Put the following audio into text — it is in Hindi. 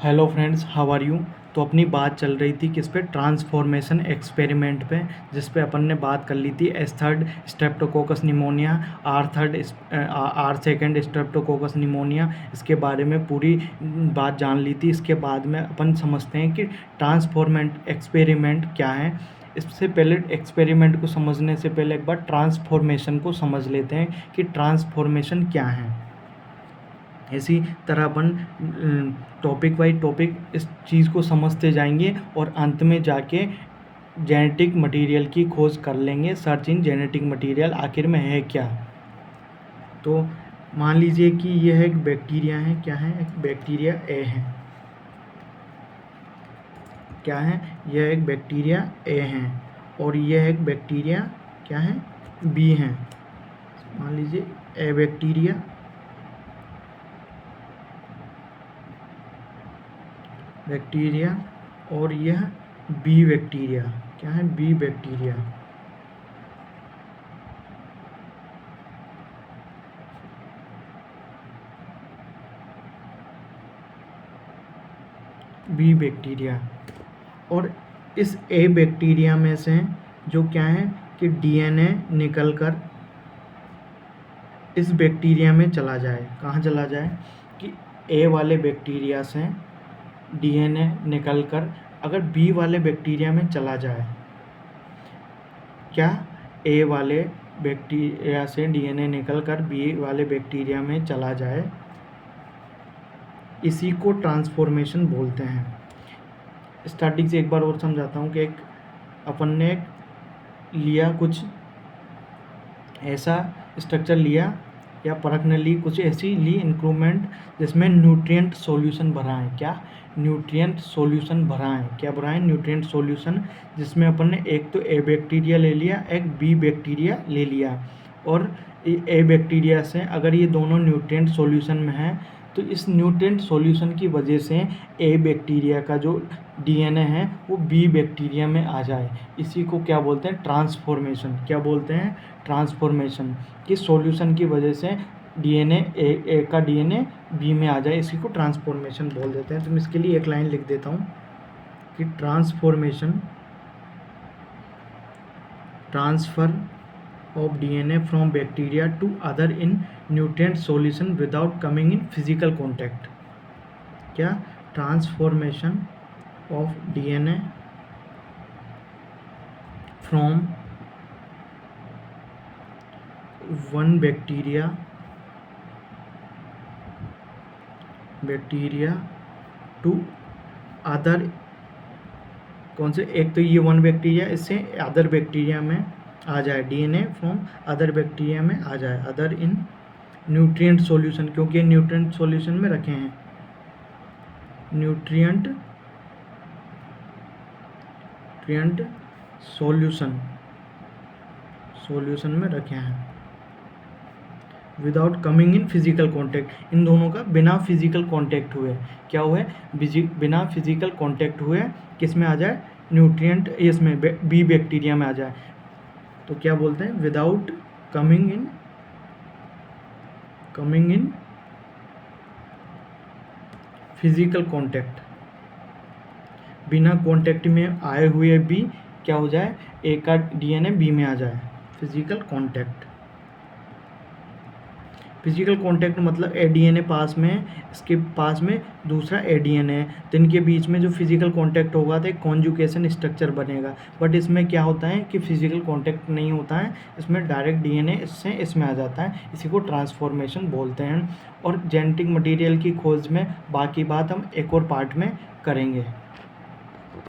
Hello friends, how are you. तो अपनी बात चल रही थी किस पे, ट्रांसफॉर्मेशन एक्सपेरिमेंट पे, जिस पे अपन ने बात कर ली थी as third streptococcus pneumoniae, or second streptococcus pneumoniae, इसके बारे में पूरी बात जान ली थी। इसके बाद में अपन समझते हैं कि ट्रांसफॉर्मेंट एक्सपेरिमेंट क्या है। इससे पहले एक्सपेरिमेंट को समझने से पहले एक बार ट्रांसफॉर्मेशन को समझ लेते हैं कि ट्रांसफॉर्मेशन क्या है। इसी तरह अपन टॉपिक बाई टॉपिक इस चीज़ को समझते जाएंगे और अंत में जाके जेनेटिक मटेरियल की खोज कर लेंगे। सर्च इन जेनेटिक मटेरियल आखिर में है क्या। तो मान लीजिए कि यह एक बैक्टीरिया है। क्या है? एक बैक्टीरिया ए है। क्या है? यह एक बैक्टीरिया ए है और यह एक बैक्टीरिया क्या है? बी है। मान लीजिए ए बैक्टीरिया और यह बी बैक्टीरिया। क्या है? B bacteria. बी बैक्टीरिया और इस ए बैक्टीरिया में से जो क्या है कि डीएनए निकलकर इस बैक्टीरिया में चला जाए। कहाँ चला जाए? कि ए वाले बैक्टीरिया से डीएनए निकलकर अगर बी वाले बैक्टीरिया में चला जाए। क्या? ए वाले बैक्टीरिया से डीएनए निकलकर बी वाले बैक्टीरिया में चला जाए, इसी को ट्रांसफॉर्मेशन बोलते हैं। स्टार्टिंग से एक बार और समझाता हूँ कि एक अपन ने लिया कुछ ऐसा स्ट्रक्चर लिया या परख ने ली कुछ ऐसी ली इंस्ट्रूमेंट जिसमें न्यूट्रिएंट सॉल्यूशन भरा है। क्या? न्यूट्रिएंट सॉल्यूशन भरा है। क्या भरा है? न्यूट्रिएंट सॉल्यूशन, जिसमें अपन ने एक तो ए बैक्टीरिया ले लिया, एक बी बैक्टीरिया ले लिया। और ए बैक्टीरिया से अगर ये दोनों न्यूट्रिएंट सॉल्यूशन में है तो इस न्यूट्रिएंट सॉल्यूशन की वजह से ए बैक्टीरिया का जो डीएनए है वो बी बैक्टीरिया में आ जाए, इसी को क्या बोलते हैं? ट्रांसफॉर्मेशन। क्या बोलते हैं? ट्रांसफॉर्मेशन। कि सॉल्यूशन की वजह से डीएनए ए का डीएनए बी में आ जाए, इसी को ट्रांसफॉर्मेशन बोल देते हैं। तो मैं इसके लिए एक लाइन लिख देता हूँ कि transformation, transfer of DNA from bacteria to other in nutrient solution without coming in physical contact. क्या? Transformation of DNA from one bacteria to other। कौन से? एक तो ये वन बैक्टीरिया, इससे अदर बैक्टीरिया में आ जाए, डीएनए फ्रॉम अदर बैक्टीरिया में आ जाए, अदर इन न्यूट्रिएंट सॉल्यूशन, क्योंकि न्यूट्रिएंट सॉल्यूशन में रखे हैं, न्यूट्रिएंट सॉल्यूशन में रखे हैं, without coming in physical contact. इन दोनों का बिना फिजिकल कॉन्टैक्ट हुए क्या हुए? बिना फिजिकल कॉन्टैक्ट हुए किस में आ जाए? न्यूट्रिएंट इसमें बी बैक्टीरिया में आ जाए। तो क्या बोलते हैं? Without coming in physical contact, बिना कॉन्टैक्ट में आए हुए भी क्या हो जाए? ए का डीएनए बी में आ जाए। फिजिकल कॉन्टैक्ट मतलब ए डीएनए पास में, इसके पास में दूसरा ए डीएनए है, तो इनके बीच में जो फिजिकल कांटेक्ट होगा तो एक कॉन्जुगेशन स्ट्रक्चर बनेगा। बट इसमें क्या होता है कि फिजिकल कांटेक्ट नहीं होता है, इसमें डायरेक्ट डीएनए इससे इसमें आ जाता है, इसी को ट्रांसफॉर्मेशन बोलते हैं। और जेनेटिक मटेरियल की खोज में बाकी बात हम एक और पार्ट में करेंगे।